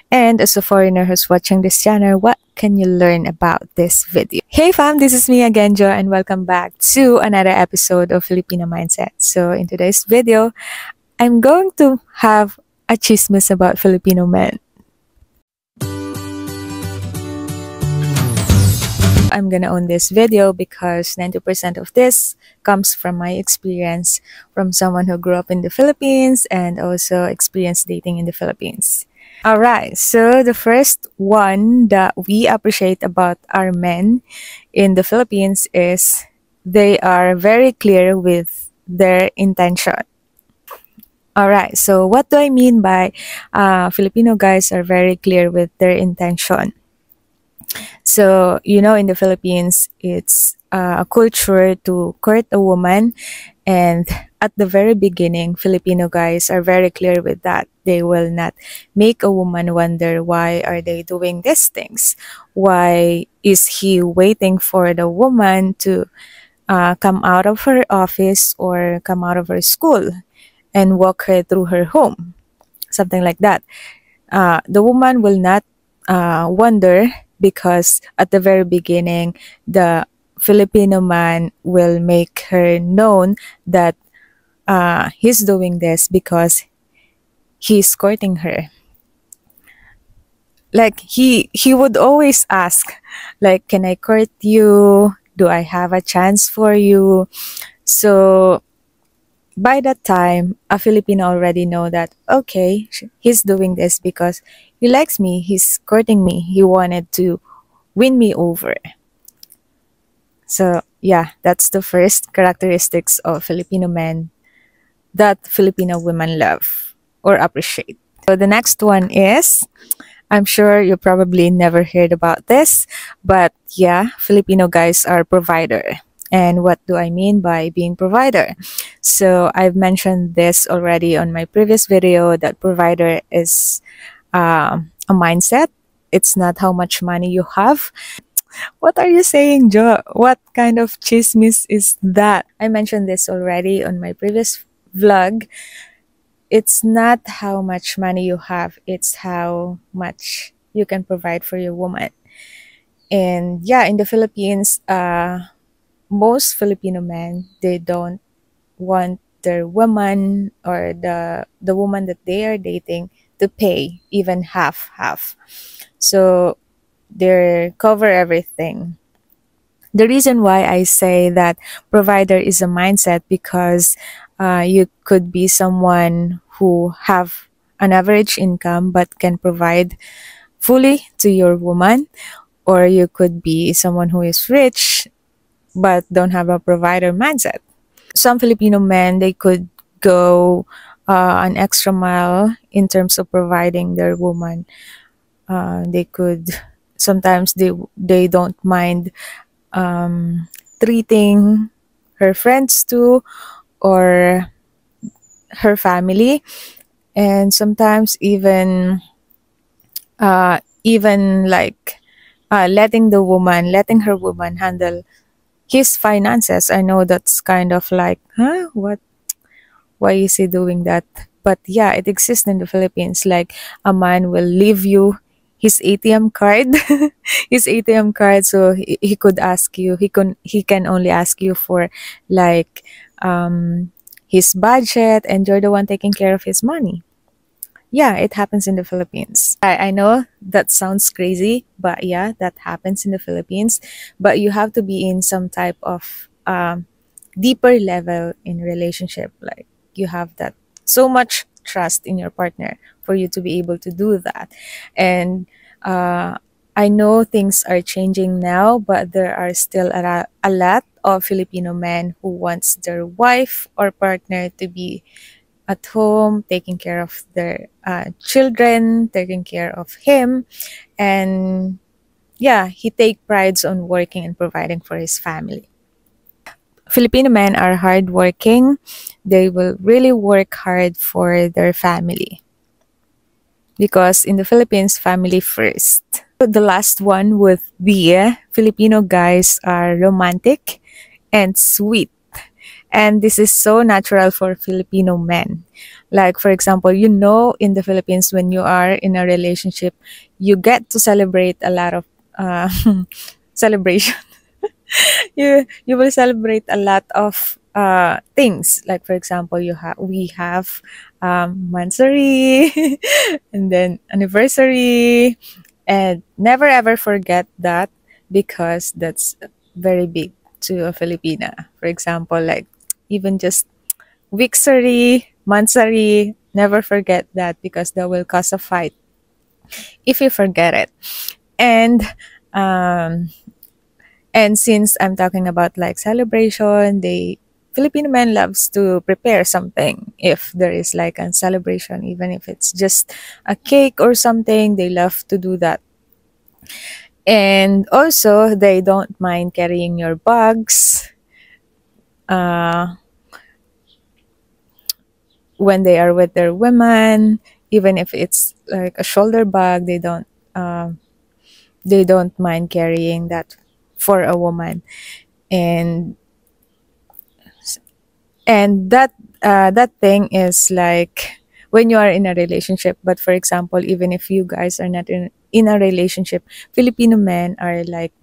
And as a foreigner who's watching this channel, what can you learn about this video? Hey fam, this is me again, Jo, and welcome back to another episode of Filipino Mindset. So in today's video, I'm going to have a chismis about Filipino men. I'm gonna own this video because 90% of this comes from my experience from someone who grew up in the Philippines and also experienced dating in the Philippines. Alright, so the first one that we appreciate about our men in the Philippines is they are very clear with their intention. Alright, so what do I mean by Filipino guys are very clear with their intention? So, you know, in the Philippines, it's a culture to court a woman. And at the very beginning, Filipino guys are very clear with that. They will not make a woman wonder why are they doing these things? Why is he waiting for the woman to come out of her office or come out of her school and walk her through her home? Something like that. The woman will not wonder because at the very beginning, the Filipino man will make her known that he's doing this because he's courting her. Like he would always ask, like, can I court you? Do I have a chance for you? So by that time, a Filipino already know that, okay, he's doing this because he likes me, he's courting me, he wanted to win me over. So yeah, that's the first characteristics of Filipino men that Filipino women love or appreciate. So the next one is, I'm sure you probably never heard about this, but yeah, Filipino guys are provider. And what do I mean by being provider? So I've mentioned this already on my previous video that provider is a mindset. It's not how much money you have. What are you saying, Jo? What kind of chismis is that? I mentioned this already on my previous vlog. It's not how much money you have. It's how much you can provide for your woman. And yeah, in the Philippines, most Filipino men, they don't want their woman or the woman that they are dating to pay even half. So they cover everything. The reason why I say that provider is a mindset because you could be someone who have an average income but can provide fully to your woman, or you could be someone who is rich but don't have a provider mindset. Some Filipino men, they could go an extra mile in terms of providing their woman. They could sometimes they don't mind treating her friends too or her family, and sometimes even like letting her woman handle his finances. I know that's kind of like, huh, what, why is he doing that? But yeah, it exists in the Philippines. Like a man will leave you his ATM card, his ATM card, so he could ask you, he can only ask you for like his budget, and you're the one taking care of his money. Yeah, it happens in the Philippines. I know that sounds crazy, but yeah, that happens in the Philippines. But you have to be in some type of deeper level in relationship. Like you have that so much trust in your partner for you to be able to do that. And I know things are changing now, but there are still a lot of Filipino men who wants their wife or partner to be at home, taking care of their children, taking care of him. And yeah, he take prides on working and providing for his family. Filipino men are hardworking. They will really work hard for their family. Because in the Philippines, family first. The last one would be Filipino guys are romantic and sweet. And this is so natural for Filipino men. Like, for example, in the Philippines, when you are in a relationship, you get to celebrate a lot of uh, celebration. You will celebrate a lot of things. Like, for example, we have mansari, and then anniversary, and never ever forget that, because that's very big to a Filipina. For example, like even just Wixery, Mansari, never forget that, because that will cause a fight if you forget it. And um, and since I'm talking about like celebration, they Filipino men loves to prepare something if there is like a celebration, even if it's just a cake or something, they love to do that. And also, they don't mind carrying your bags. Uh, when they are with their women, even if it's like a shoulder bag, they don't mind carrying that for a woman. and and that thing is like when you are in a relationship. But for example, even if you guys are not in a relationship, Filipino men are like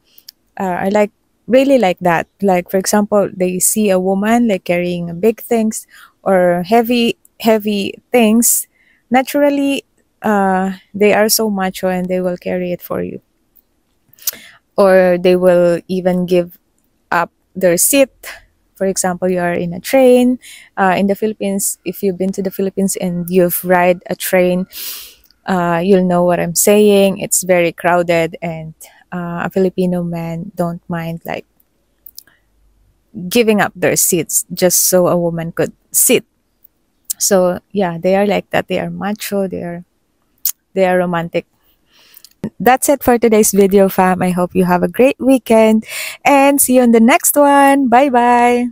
really like that. Like, for example, they see a woman like carrying big things or heavy things. Naturally, they are so macho and they will carry it for you, or they will even give up their seat. For example, you are in a train in the Philippines. If you've been to the Philippines and you've ride a train, you'll know what I'm saying. It's very crowded, and a Filipino man don't mind like giving up their seats just so a woman could sit. So yeah, they are like that. They are macho. They are romantic. That's it for today's video, fam. I hope you have a great weekend and see you on the next one. Bye bye.